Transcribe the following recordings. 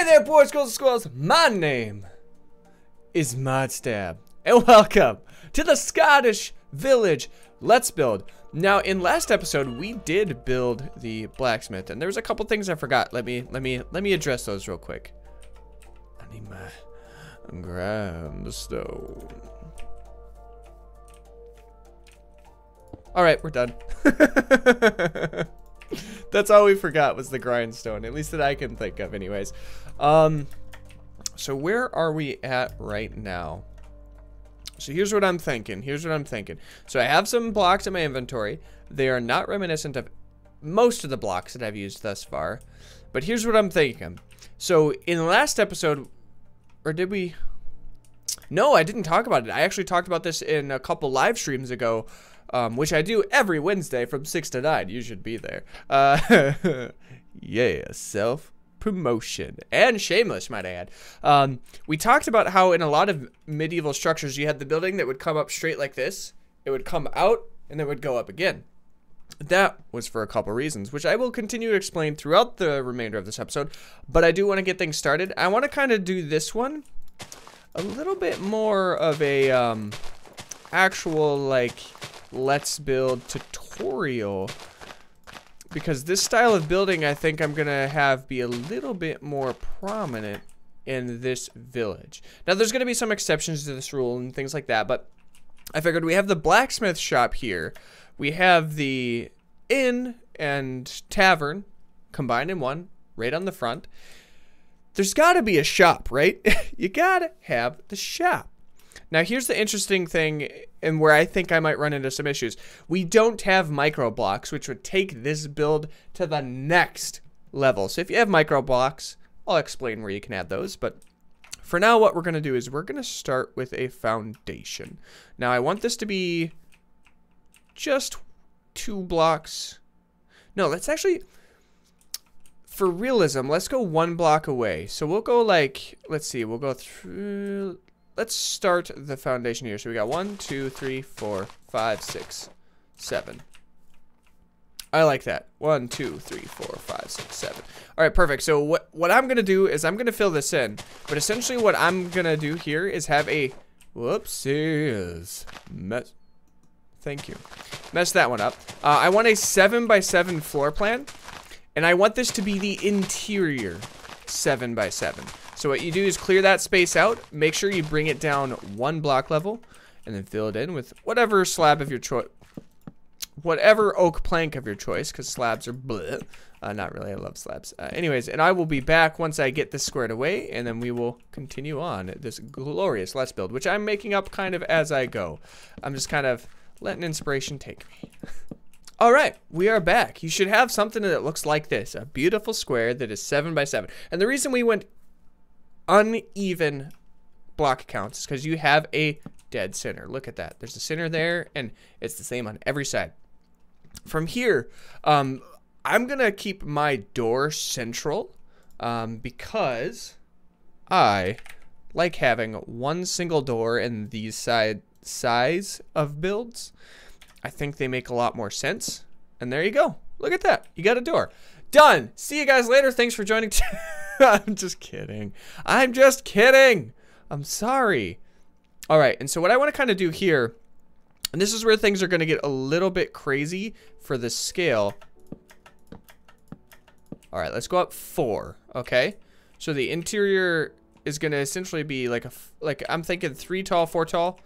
Hey there, boys, girls, and squirrels. My name is Modstab, and welcome to the Scottish Village Let's Build. Now, in last episode, we did build the blacksmith, and there was a couple things I forgot. Let me address those real quick. I need my grindstone. All right, we're done. That's all we forgot was the grindstone, at least that I can think of anyways. So where are we at right now? So here's what I'm thinking. So I have some blocks in my inventory. They are not reminiscent of most of the blocks that I've used thus far. But here's what I'm thinking. So in the last episode, or did we? No, I didn't talk about it. I actually talked about this in a couple live streams ago. Which I do every Wednesday from 6 to 9. You should be there. Yeah, self-promotion. And shameless, might I add. We talked about how in a lot of medieval structures, you had the building that would come up straight like this. It would come out, and then it would go up again. That was for a couple reasons, which I will continue to explain throughout the remainder of this episode. But I do want to get things started. I want to kind of do this one a little bit more of a actual, like, let's build tutorial, because this style of building I think I'm gonna have be a little bit more prominent in this village. Now there's gonna be some exceptions to this rule and things like that, but I figured we have the blacksmith shop here, we have the inn and tavern combined in one right on the front. There's gotta be a shop, right? You gotta have the shop. Now here's the interesting thing, and where I think I might run into some issues. We don't have micro blocks, which would take this build to the next level. So if you have micro blocks, I'll explain where you can add those. But for now, what we're going to do is we're going to start with a foundation. Now I want this to be just 2 blocks. No, let's actually, for realism, let's go 1 block away. So we'll go like, let's see, we'll go through. Let's start the foundation here. So we got 1, 2, 3, 4, 5, 6, 7. I like that. 1, 2, 3, 4, 5, 6, 7. All right, perfect. So what I'm gonna do is I'm gonna fill this in, but essentially what I'm gonna do here is have a whoopsies mess. Thank you. Mess that one up. I want a 7 by 7 floor plan, and I want this to be the interior 7 by 7. So what you do is clear that space out, make sure you bring it down 1 block level, and then fill it in with whatever slab of your choice, whatever oak plank of your choice, because slabs are bleh. Not really, I love slabs. Anyways, and I will be back once I get this squared away, and then we will continue on this glorious Let's Build, which I'm making up kind of as I go. I'm just kind of letting inspiration take me. All right, we are back. You should have something that looks like this, a beautiful square that is 7 by 7. And the reason we went uneven block counts is because you have a dead center. Look at that. There's a center there, and it's the same on every side. From here, I'm gonna keep my door central because I like having 1 single door in these size of builds. I think they make a lot more sense. And there you go. Look at that. You got a door. Done. See you guys later. Thanks for joining. I'm just kidding. I'm just kidding. I'm sorry. All right. And so what I want to kind of do here, and this is where things are going to get a little bit crazy for the scale. All right. Let's go up 4. Okay. So the interior is going to essentially be like I'm thinking 3 tall, 4 tall.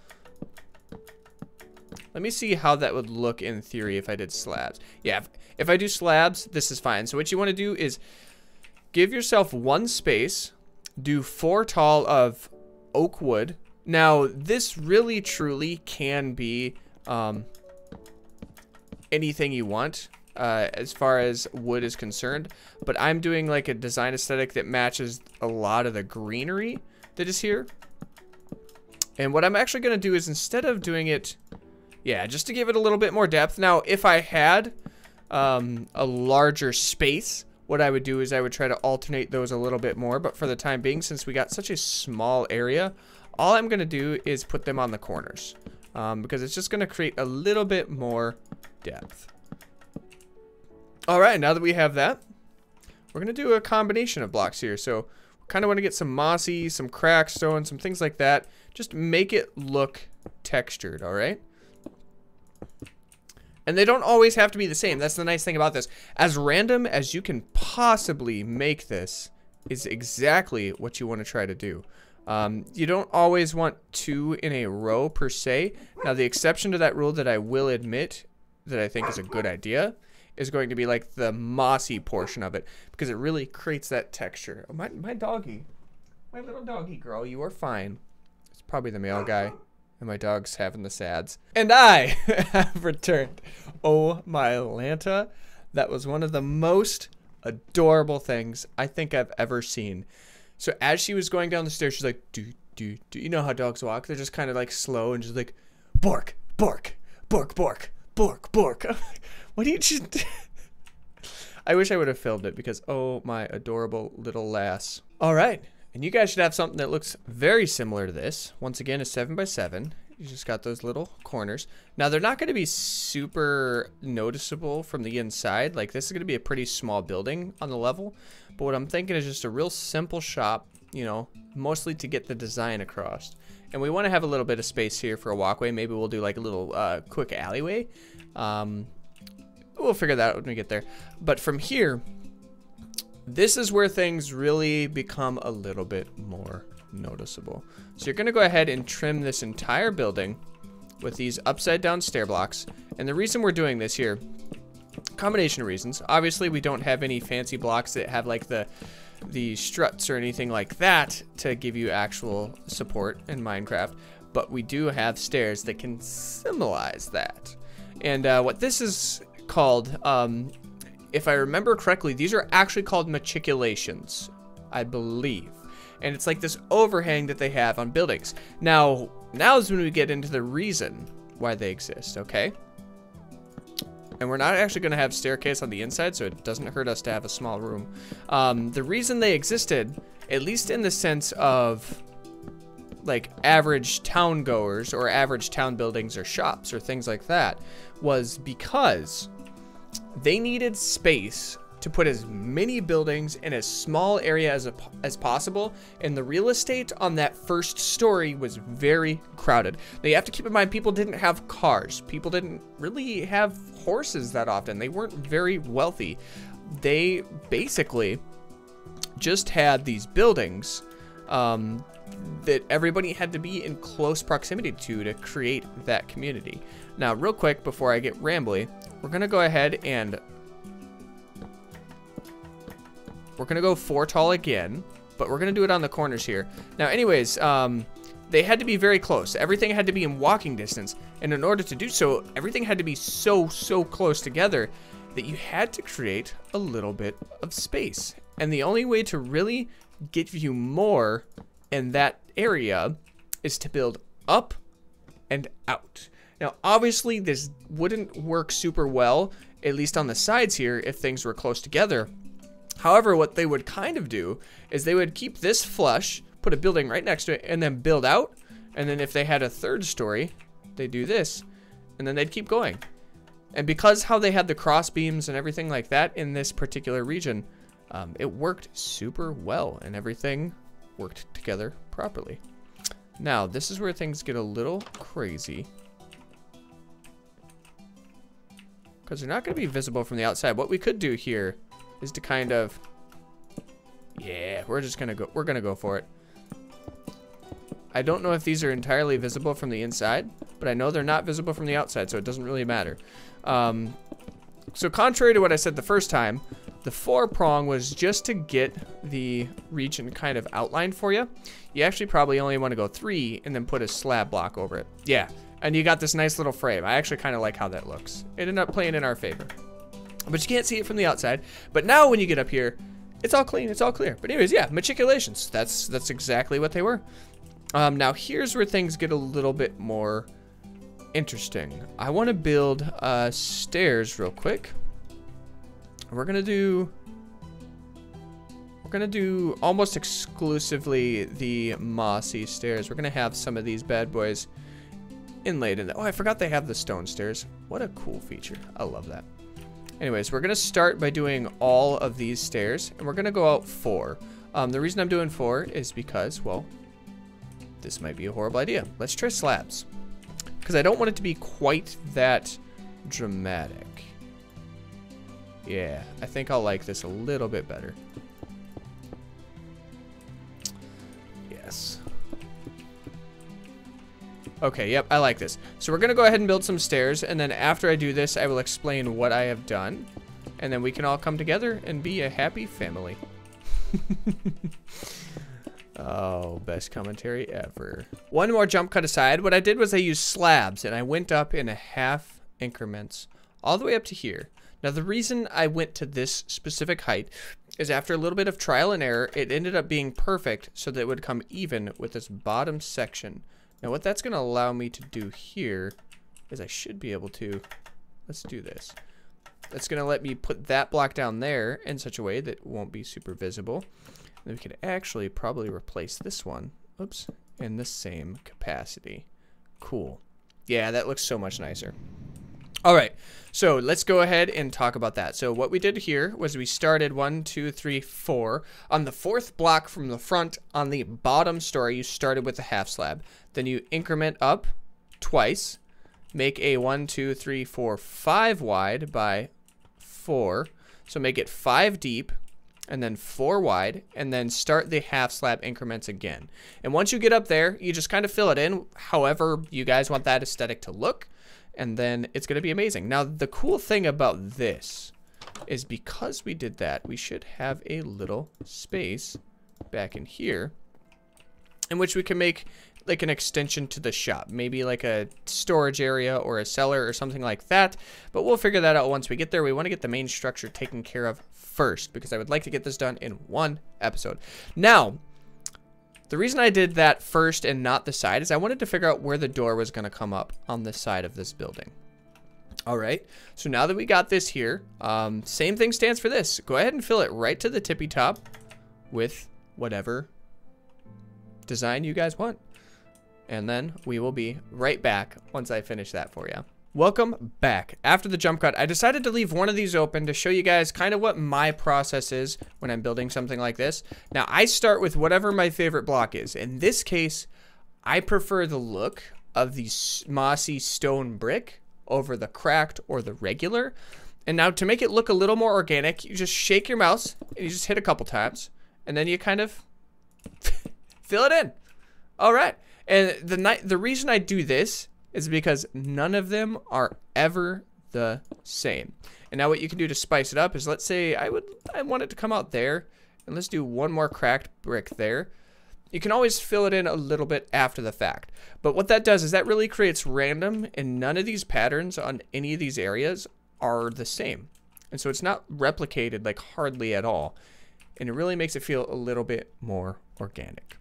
Let me see how that would look in theory if I did slabs. Yeah, if I do slabs, this is fine. So what you want to do is give yourself 1 space, do 4 tall of oak wood. Now, this really truly can be anything you want as far as wood is concerned. But I'm doing like a design aesthetic that matches a lot of the greenery that is here. And what I'm actually going to do is instead of doing it... Yeah, just to give it a little bit more depth. Now, if I had a larger space, what I would do is I would try to alternate those a little bit more. But for the time being, since we got such a small area, all I'm going to do is put them on the corners. Because it's just going to create a little bit more depth. All right, now that we have that, we're going to do a combination of blocks here. So we're Kind of want to get some mossy, some cracked stone, some things like that. Just make it look textured, all right? And they don't always have to be the same. That's the nice thing about this. As random as you can possibly make this is exactly what you want to try to do. You don't always want 2 in a row per se. Now, the exception to that rule that I will admit that I think is a good idea is going to be like the mossy portion of it, because it really creates that texture. Oh, my doggy, my little doggy girl, you are fine. It's probably the male guy, and my dog's having the sads. And I have returned. Oh my Lanta, that was one of the most adorable things I think I've ever seen. So as she was going down the stairs, she's like, do. You know how dogs walk? They're just kind of like slow and just like, bork, bork, bork, bork, bork, bork. What do you just... I wish I would have filmed it because, oh, my adorable little lass. All right. And you guys should have something that looks very similar to this. Once again, a 7x7. You just got those little corners. Now, they're not going to be super noticeable from the inside. Like, this is going to be a pretty small building on the level. But what I'm thinking is just a real simple shop, you know, mostly to get the design across. And we want to have a little bit of space here for a walkway. Maybe we'll do like a little quick alleyway. We'll figure that out when we get there. But from here, this is where things really become a little bit more noticeable. So you're going to go ahead and trim this entire building with these upside down stair blocks. And the reason we're doing this here, combination of reasons. Obviously, we don't have any fancy blocks that have like the struts or anything like that to give you actual support in Minecraft. But we do have stairs that can symbolize that. And what this is called, if I remember correctly, these are actually called matriculations, I believe. And it's like this overhang that they have on buildings. Now is when we get into the reason why they exist, okay? And we're not actually going to have staircase on the inside, so it doesn't hurt us to have a small room. The reason they existed, at least in the sense of like average town goers or average town buildings or shops or things like that, was because they needed space to put as many buildings in as small area as possible, and the real estate on that first story was very crowded. Now you have to keep in mind, people didn't have cars. People didn't really have horses that often. They weren't very wealthy. They basically just had these buildings that everybody had to be in close proximity to create that community. Now, real quick, before I get rambly, we're going to go ahead and we're going to go 4 tall again, but we're going to do it on the corners here. Now, anyways, they had to be very close. Everything had to be in walking distance. And in order to do so, everything had to be so close together that you had to create a little bit of space. And the only way to really give you more in that area is to build up and out. Now, obviously, this wouldn't work super well, at least on the sides here, if things were close together. However, what they would kind of do is they would keep this flush, put a building right next to it, and then build out. And then if they had a third story, they do this, and then they'd keep going. And because how they had the cross beams and everything like that in this particular region, it worked super well, and everything worked together properly. Now, this is where things get a little crazy, because they're not going to be visible from the outside. What we could do here is to kind of, yeah, we're going to go for it. I don't know if these are entirely visible from the inside, but I know they're not visible from the outside, so it doesn't really matter. So contrary to what I said the first time, the 4-prong was just to get the region kind of outlined for you. You actually probably only want to go 3 and then put a slab block over it. Yeah, and you got this nice little frame. I actually kind of like how that looks. It ended up playing in our favor. But you can't see it from the outside. But now when you get up here, it's all clean, it's all clear. But anyways, yeah, matriculations. That's exactly what they were. Now here's where things get a little bit more interesting. I want to build stairs real quick. We're gonna do almost exclusively the mossy stairs. We're gonna have some of these bad boys inlaid in. Oh, I forgot they have the stone stairs. What a cool feature. I love that. Anyways, we're gonna start by doing all of these stairs, and we're gonna go out 4. The reason I'm doing 4 is because, well, this might be a horrible idea. Let's try slabs. Because I don't want it to be quite that dramatic. Yeah, I think I'll like this a little bit better. Yes. Okay, yep, I like this. So we're going to go ahead and build some stairs, and then after I do this, I will explain what I have done, and then we can all come together and be a happy family. Oh, best commentary ever. One more jump cut aside. What I did was I used slabs, and I went up in a half increments all the way up to here. Now, the reason I went to this specific height is after a little bit of trial and error, it ended up being perfect so that it would come even with this bottom section. Now, what that's going to allow me to do here is I should be able to, let's do this. That's going to let me put that block down there in such a way that it won't be super visible. And we could actually probably replace this one, oops, in the same capacity. Cool. Yeah, that looks so much nicer. All right, so let's go ahead and talk about that. So what we did here was we started 1, 2, 3, 4. On the 4th block from the front, on the bottom story, you started with a half slab. Then you increment up twice, make a 1, 2, 3, 4, 5 wide by 4. So make it 5 deep, and then 4 wide, and then start the half slab increments again. And once you get up there, you just kind of fill it in however you guys want that aesthetic to look. And then it's going to be amazing. Now, the cool thing about this is because we did that, we should have a little space back in here in which we can make like an extension to the shop. Maybe like a storage area or a cellar or something like that. But we'll figure that out once we get there. We want to get the main structure taken care of first because I would like to get this done in one episode. Now, the reason I did that first and not the side is I wanted to figure out where the door was going to come up on this side of this building. All right, so now that we got this here, same thing stands for this. Go ahead and fill it right to the tippy top with whatever design you guys want. And then we will be right back once I finish that for you. Welcome back. After the jump cut, I decided to leave one of these open to show you guys kind of what my process is when I'm building something like this. Now, I start with whatever my favorite block is. In this case, I prefer the look of the mossy stone brick over the cracked or the regular. And now to make it look a little more organic, you just shake your mouse and you just hit a couple times and then you kind of fill it in. All right. And the reason I do this is because none of them are ever the same. And now what you can do to spice it up is, let's say I want it to come out there, and let's do one more cracked brick there. You can always fill it in a little bit after the fact. But what that does is that really creates random, and none of these patterns on any of these areas are the same. And so it's not replicated like hardly at all. And it really makes it feel a little bit more organic.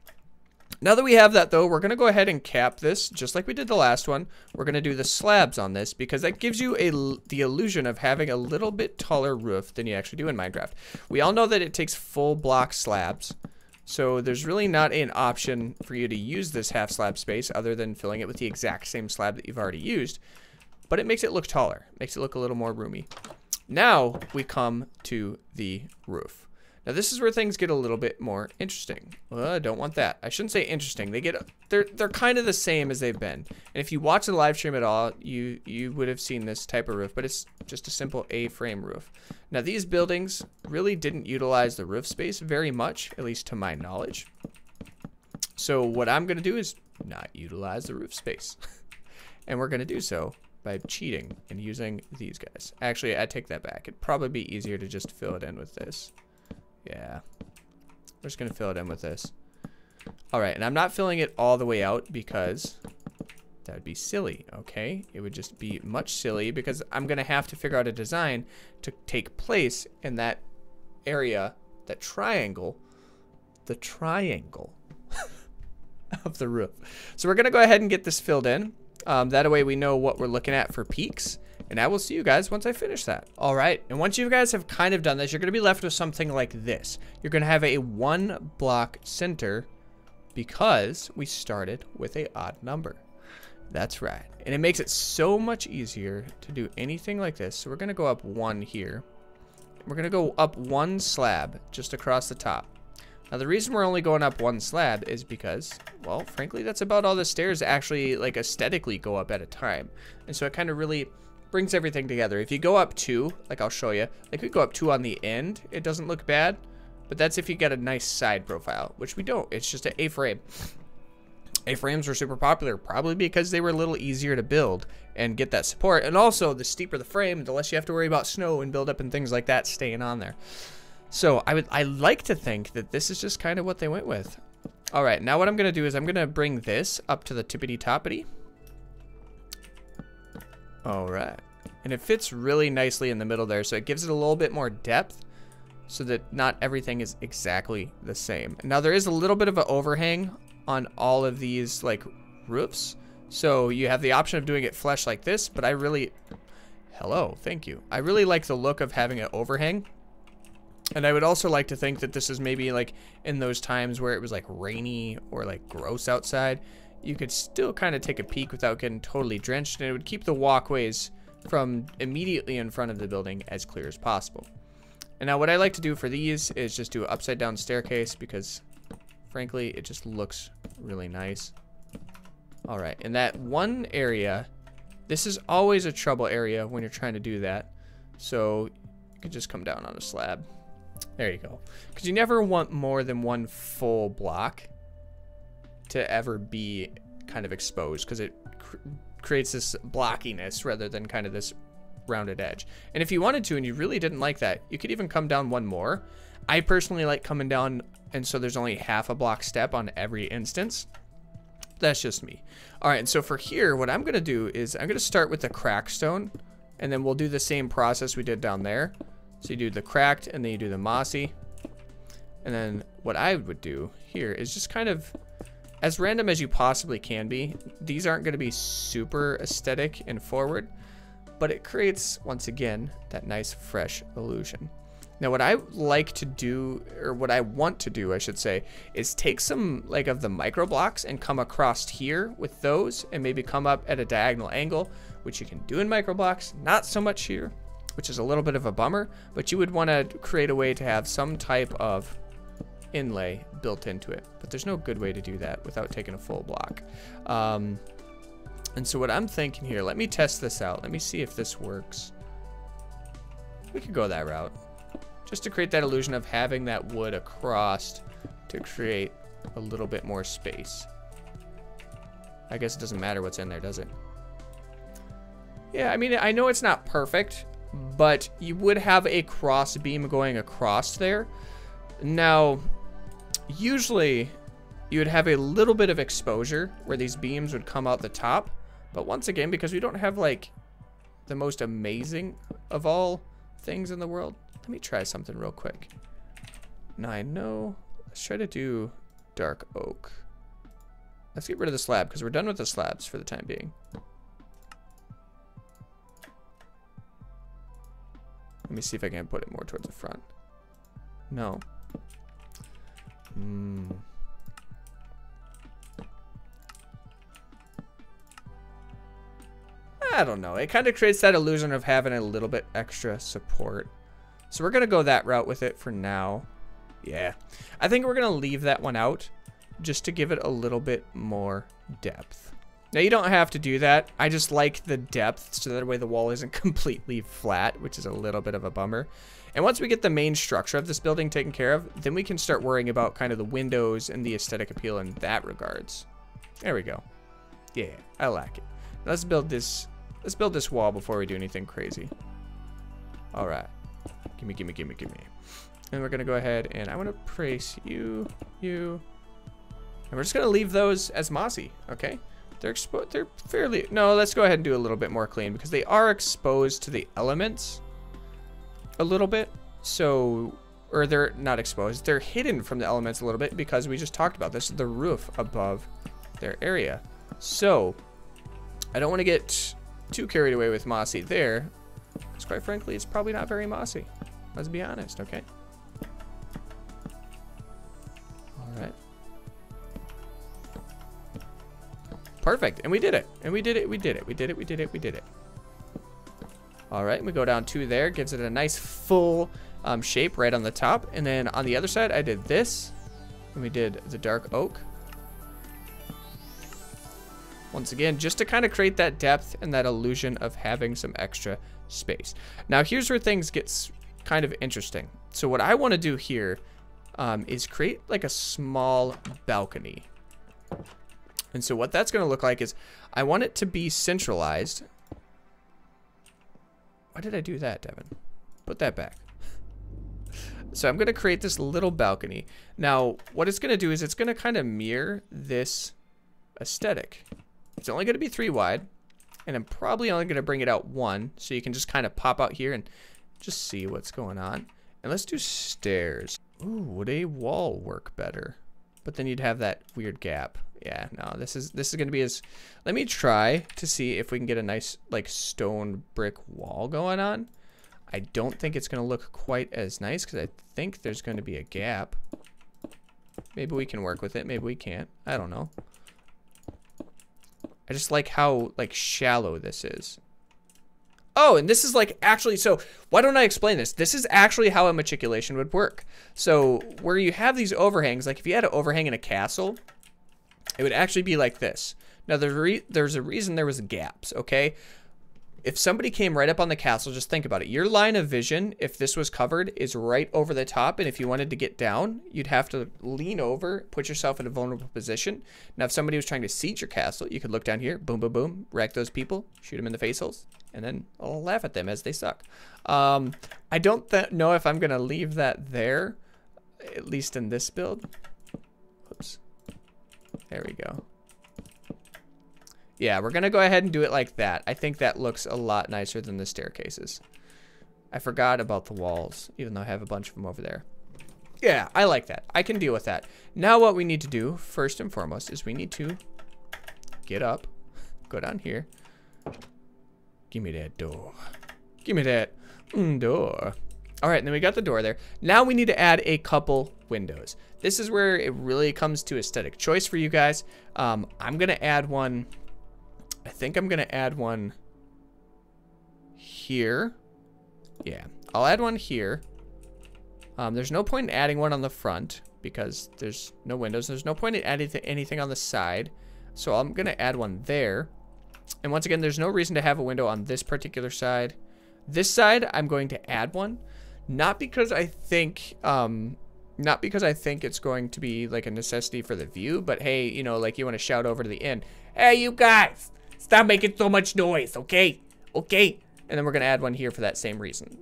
Now that we have that though, we're going to go ahead and cap this just like we did the last one. We're going to do the slabs on this because that gives you the illusion of having a little bit taller roof than you actually do in Minecraft. We all know that it takes full block slabs. So there's really not an option for you to use this half slab space other than filling it with the exact same slab that you've already used. But it makes it look taller, makes it look a little more roomy. Now we come to the roof. Now this is where things get a little bit more interesting. Well, I don't want that. I shouldn't say interesting. They're kind of the same as they've been. And if you watch the live stream at all, you would have seen this type of roof, but it's just a simple A-frame roof. Now these buildings really didn't utilize the roof space very much, at least to my knowledge. So what I'm going to do is not utilize the roof space. And we're going to do so by cheating and using these guys. Actually, I take that back. It'd probably be easier to just fill it in with this. Yeah, we're just going to fill it in with this. All right, and I'm not filling it all the way out because that would be silly, okay? It would just be much silly because I'm going to have to figure out a design to take place in that area, that triangle, the triangle of the roof. So we're going to go ahead and get this filled in. That way we know what we're looking at for peaks. And I will see you guys once I finish that. All right, and once you guys have kind of done this, you're going to be left with something like this. You're going to have a 1 block center because we started with an odd number. That's right. And it makes it so much easier to do anything like this. So we're going to go up 1 here. We're going to go up 1 slab just across the top. Now the reason we're only going up one slab is because, well, frankly, that's about all the stairs actually like aesthetically go up at a time. And so it kind of really brings everything together. If you go up 2, like I'll show you, like we go up 2 on the end, it doesn't look bad, but that's if you get a nice side profile, which we don't. It's just an A-frame. A-frames were super popular, probably because they were a little easier to build and get that support. And also, the steeper the frame, the less you have to worry about snow and buildup and things like that staying on there. So I like to think that this is just kind of what they went with. All right, now what I'm going to do is I'm going to bring this up to the tippity-toppity. All right. And it fits really nicely in the middle there, so it gives it a little bit more depth so that not everything is exactly the same. Now, there is a little bit of an overhang on all of these like roofs, so you have the option of doing it flush like this, but I really thank you, I really like the look of having an overhang. And I would also like to think that this is maybe like in those times where it was like rainy or like gross outside, you could still kind of take a peek without getting totally drenched, and it would keep the walkways from immediately in front of the building as clear as possible. And now what I like to do for these is just do an upside down staircase because frankly, it just looks really nice. All right, in that one area, this is always a trouble area when you're trying to do that. So you can just come down on a slab. There you go. Because you never want more than one full block to ever be kind of exposed, because it creates this blockiness rather than kind of this rounded edge. And if you wanted to and you really didn't like that, you could even come down one more. I personally like coming down, and so there's only half a block step on every instance. That's just me. All right, and so for here, what I'm going to do is I'm going to start with the cracked stone, and then we'll do the same process we did down there. So you do the cracked, and then you do the mossy. And then what I would do here is just kind of as random as you possibly can be. These aren't going to be super aesthetic and forward, but it creates, once again, that nice fresh illusion. Now what I like to do, or what I want to do, I should say, is take some like of the micro blocks and come across here with those and maybe come up at a diagonal angle, which you can do in micro blocks, not so much here, which is a little bit of a bummer, but you would want to create a way to have some type of inlay built into it. But there's no good way to do that without taking a full block. And so what I'm thinking here, let me test this out. Let me see if this works. We could go that route, just to create that illusion of having that wood across to create a little bit more space. I guess it doesn't matter what's in there, does it? Yeah, I mean, I know it's not perfect, but you would have a cross beam going across there. Now, usually you would have a little bit of exposure where these beams would come out the top. But once again, because we don't have like the most amazing of all things in the world, let me try something real quick. Now I know, let's try to do dark oak. Let's get rid of the slab because we're done with the slabs for the time being. Let me see if I can put it more towards the front. No. I don't know. It kind of creates that illusion of having a little bit extra support. So we're going to go that route with it for now. Yeah. I think we're going to leave that one out just to give it a little bit more depth. Now, you don't have to do that. I just like the depth so that way the wall isn't completely flat, which is a little bit of a bummer. And once we get the main structure of this building taken care of, then we can start worrying about kind of the windows and the aesthetic appeal in that regards. There we go. Yeah, I like it. Let's build this. Let's build this wall before we do anything crazy. All right. Gimme, gimme, gimme, gimme. And we're going to go ahead and I want to place you. And we're just going to leave those as mossy, okay? They're fairly... No, let's go ahead and do a little bit more clean because they are exposed to the elements a little bit. So, or they're not exposed. They're hidden from the elements a little bit because we just talked about this, the roof above their area. So, I don't want to get too carried away with mossy there. Because quite frankly, it's probably not very mossy. Let's be honest, okay? All right. Perfect, and we did it, and we did it, we did it, we did it, we did it, we did it. All right, we go down 2 there, gives it a nice full shape right on the top, and then on the other side, I did this, And we did the dark oak. Once again, just to kind of create that depth and that illusion of having some extra space. Now, here's where things get kind of interesting. So what I want to do here is create like a small balcony. And so what that's going to look like is I want it to be centralized. Why did I do that, Devin? Put that back. So I'm going to create this little balcony. Now, what it's going to do is it's going to kind of mirror this aesthetic. It's only going to be 3 wide, and I'm probably only going to bring it out 1, so you can just kind of pop out here and just see what's going on. And let's do stairs. Ooh, would a wall work better? But then you'd have that weird gap. Yeah, no, this is going to be as... Let me try to see if we can get a nice, like, stone brick wall going on. I don't think it's going to look quite as nice because I think there's going to be a gap. Maybe we can work with it. Maybe we can't. I don't know. I just like how, like, shallow this is. Oh, and this is, like, actually, so why don't I explain this? This is actually how a matriculation would work. So where you have these overhangs, like if you had an overhang in a castle, it would actually be like this. Now, there's a reason there was gaps, okay? If somebody came right up on the castle, just think about it. Your line of vision, if this was covered, is right over the top. And if you wanted to get down, you'd have to lean over, put yourself in a vulnerable position. Now, if somebody was trying to siege your castle, you could look down here, boom, boom, boom, wreck those people, shoot them in the face holes, and then I'll laugh at them as they suck. I don't know if I'm going to leave that there, at least in this build. Oops. There we go. Yeah, we're going to go ahead and do it like that. I think that looks a lot nicer than the staircases. I forgot about the walls, even though I have a bunch of them over there. Yeah, I like that. I can deal with that. Now what we need to do, first and foremost, is we need to get up, go down here. Give me that door. Give me that door. All right, and then we got the door there. Now we need to add a couple windows. This is where it really comes to aesthetic choice for you guys. I'm going to add one... I think I'm going to add one here. Yeah, I'll add one here. There's no point in adding one on the front because there's no windows. There's no point in adding anything on the side. So I'm going to add one there. And once again, there's no reason to have a window on this particular side. This side, I'm going to add one. Not because I think... not because I think it's going to be like a necessity for the view, but hey, you know, like you want to shout over to the inn, hey, you guys, stop making so much noise, okay? Okay. And then we're going to add one here for that same reason.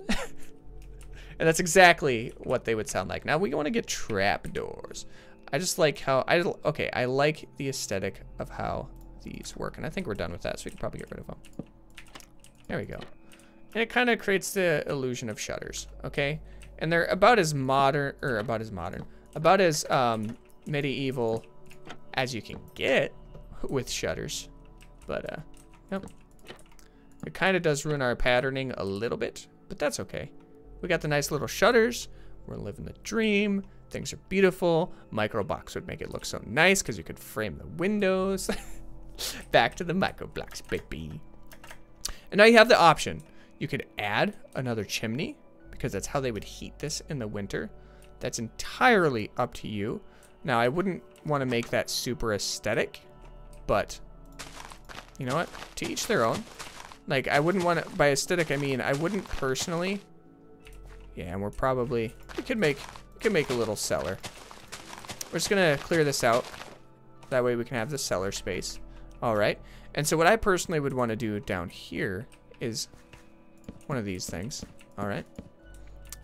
And that's exactly what they would sound like. Now we want to get trapdoors. I just like how, I like the aesthetic of how these work. And I think we're done with that, so we can probably get rid of them. There we go. And it kind of creates the illusion of shutters, okay? And they're about as modern, about as medieval as you can get with shutters. But, yep. It kind of does ruin our patterning a little bit, but that's okay. We got the nice little shutters. We're living the dream. Things are beautiful. Microblocks would make it look so nice because you could frame the windows. Back to the microblocks, baby. And now you have the option. You could add another chimney, because that's how they would heat this in the winter. That's entirely up to you. Now, I wouldn't want to make that super aesthetic, but you know what? To each their own. Like, I wouldn't want to, by aesthetic, I mean, I wouldn't personally. Yeah, and we could make a little cellar. We're just going to clear this out. That way we can have the cellar space. All right. And so what I personally would want to do down here is one of these things. All right.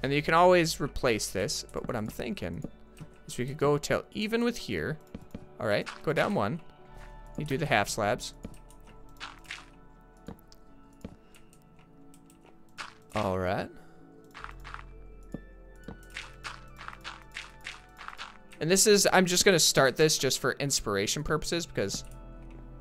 And you can always replace this, but what I'm thinking is we could go till even with here. All right, go down one. You do the half slabs. All right. And this is, I'm just going to start this just for inspiration purposes because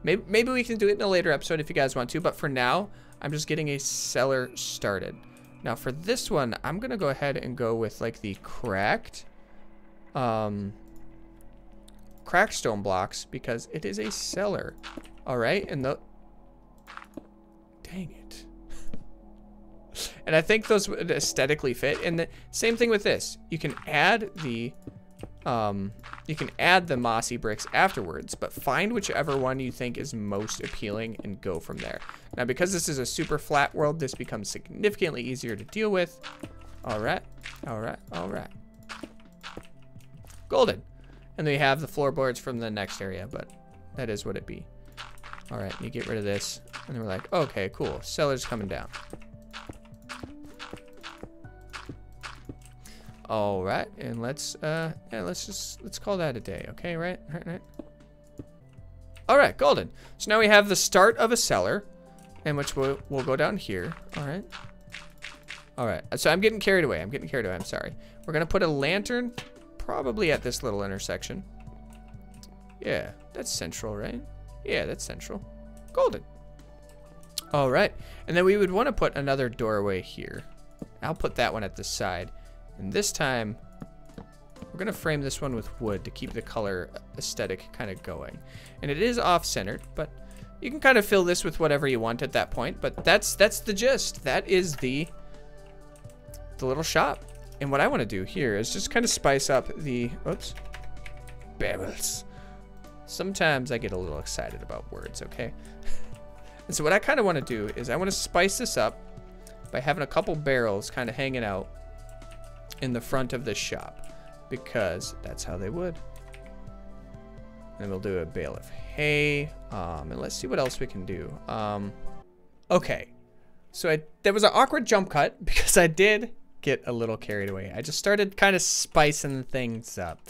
maybe we can do it in a later episode if you guys want to, but for now, I'm just getting a cellar started. Now for this one, I'm going to go ahead and go with like the cracked stone blocks because it is a cellar. All right. And dang it. And I think those would aesthetically fit. And the same thing with this. You can add the You can add the mossy bricks afterwards, but find whichever one you think is most appealing and go from there. Now, because this is a super flat world, this becomes significantly easier to deal with. All right, all right, all right. Golden. And then we have the floorboards from the next area, but that is what it be. All right, you get rid of this. And then we're like, okay, cool. Cellar's coming down. All right, and let's call that a day, okay, right? All right, golden. So now we have the start of a cellar, and which we'll go down here. All right, so I'm getting carried away. I'm sorry. We're gonna put a lantern probably at this little intersection. Yeah, that's central, right? Yeah, that's central. Golden. All right, and then we would want to put another doorway here. I'll put that one at the side. And this time, we're gonna frame this one with wood to keep the color aesthetic kind of going. And it is off-centered, but you can kind of fill this with whatever you want at that point. But that's the gist. That is the little shop. And what I want to do here is just kind of spice up the, oops, barrels. Sometimes I get a little excited about words, okay? And so what I kind of want to do is I want to spice this up by having a couple barrels kind of hanging out in the front of the shop, because that's how they would. And we'll do a bale of hay, and let's see what else we can do. Okay, so there was an awkward jump cut because I did get a little carried away. I just started kind of spicing things up.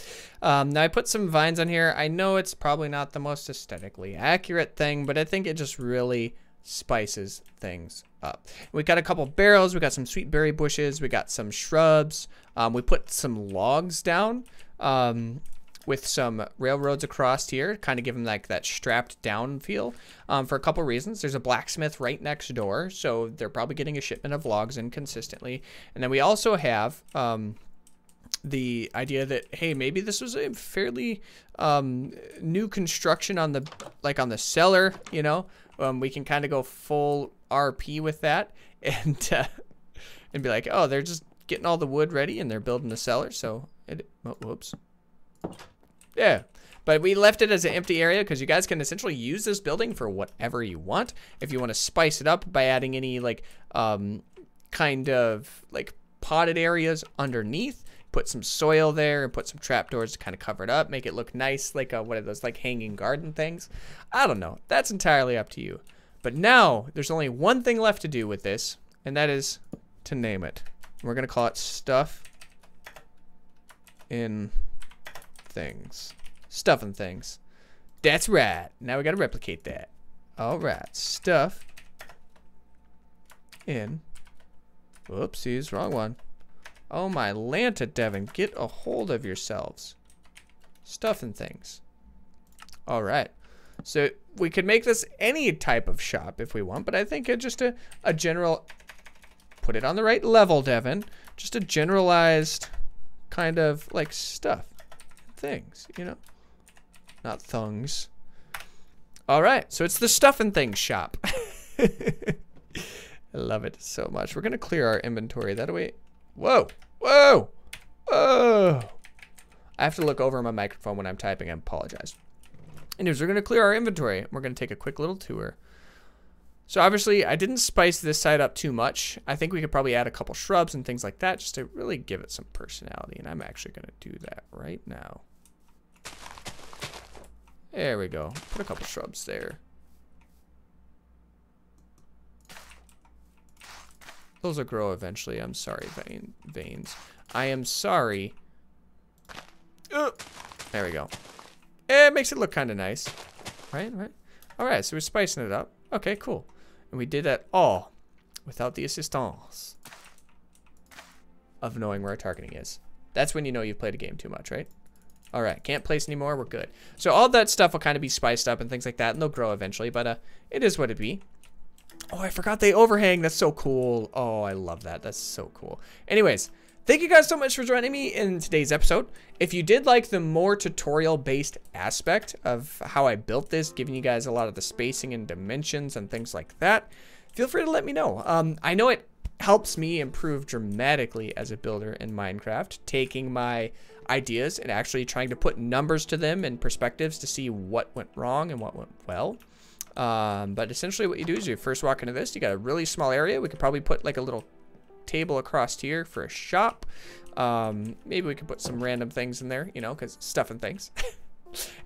Now I put some vines on here. I know it's probably not the most aesthetically accurate thing, but I think it just really spices things up. We got a couple barrels, we got some sweet berry bushes, we got some shrubs. We put some logs down with some railroads across here, kind of give them like that strapped down feel for a couple reasons. There's a blacksmith right next door, so they're probably getting a shipment of logs in consistently. And then we also have the idea that, hey, maybe this was a fairly new construction on the cellar, you know. We can kind of go full RP with that and be like, oh, they're just getting all the wood ready and they're building the cellar. So, whoops. Yeah, but we left it as an empty area because you guys can essentially use this building for whatever you want. If you want to spice it up by adding any like kind of like potted areas underneath, put some soil there and put some trapdoors to kind of cover it up, make it look nice, like what are those like hanging garden things? I don't know. That's entirely up to you. But now there's only one thing left to do with this, and that is to name it. We're gonna call it Stuff in Things. Stuff and Things. That's right. Now we gotta replicate that. All right. Stuff in. Whoopsies, wrong one. Oh my Lanta, Devin, get a hold of yourselves. Stuff and Things. All right. So we could make this any type of shop if we want, but I think just a general, put it on the right level, Devin. Just a generalized kind of like stuff, things, you know, not thungs. All right. So it's the Stuff and Things shop. I love it so much. We're going to clear our inventory that way. Whoa, whoa, whoa. I have to look over my microphone when I'm typing. I apologize. Anyways, we're going to clear our inventory. We're going to take a quick little tour. So obviously, I didn't spice this side up too much. I think we could probably add a couple shrubs and things like that just to really give it some personality. And I'm actually going to do that right now. There we go. Put a couple shrubs there. Those will grow eventually. I'm sorry, veins. I am sorry. There we go. It makes it look kind of nice. Right? All right, so we're spicing it up. Okay, cool. And we did that all without the assistance of knowing where our targeting is. That's when you know you've played a game too much, right? All right, can't place anymore. We're good. So all that stuff will kind of be spiced up and things like that, and they'll grow eventually, but it is what it be. Oh, I forgot they overhang. That's so cool. Oh, I love that. That's so cool. Anyways, thank you guys so much for joining me in today's episode. If you did like the more tutorial-based aspect of how I built this, giving you guys a lot of the spacing and dimensions and things like that, feel free to let me know. I know it helps me improve dramatically as a builder in Minecraft, taking my ideas and actually trying to put numbers to them and perspectives to see what went wrong and what went well. But essentially what you do is you first walk into this, you got a really small area. We could probably put like a little table across here for a shop. Maybe we could put some random things in there, you know, because stuff and things.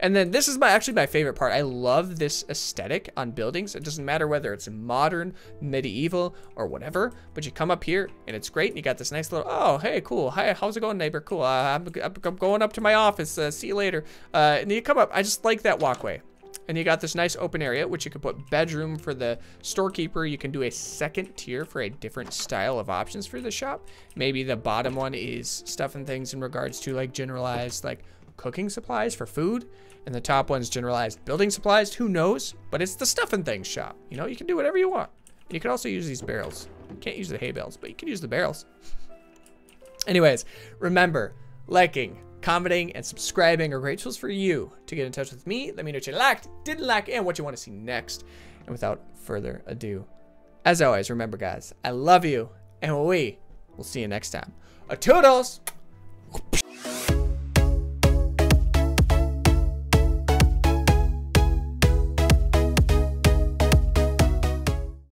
And then this is actually my favorite part. I love this aesthetic on buildings. It doesn't matter whether it's modern, medieval, or whatever, but you come up here and it's great. And you got this nice little, oh, hey, cool. Hi, how's it going, neighbor? Cool. I'm going up to my office. See you later. And then you come up. I just like that walkway. And you got this nice open area, which you can put bedroom for the storekeeper. You can do a second tier for a different style of options for the shop. Maybe the bottom one is stuff and things in regards to like generalized like cooking supplies for food, and the top one's generalized building supplies. Who knows? But it's the stuff and things shop. You know, you can do whatever you want. And you can also use these barrels. You can't use the hay bales, but you can use the barrels. Anyways, remember, liking, commenting, and subscribing are great tools for you to get in touch with me. Let me know what you liked, didn't like, and what you want to see next. And without further ado, as always, remember guys, I love you, and we will see you next time. Toodles!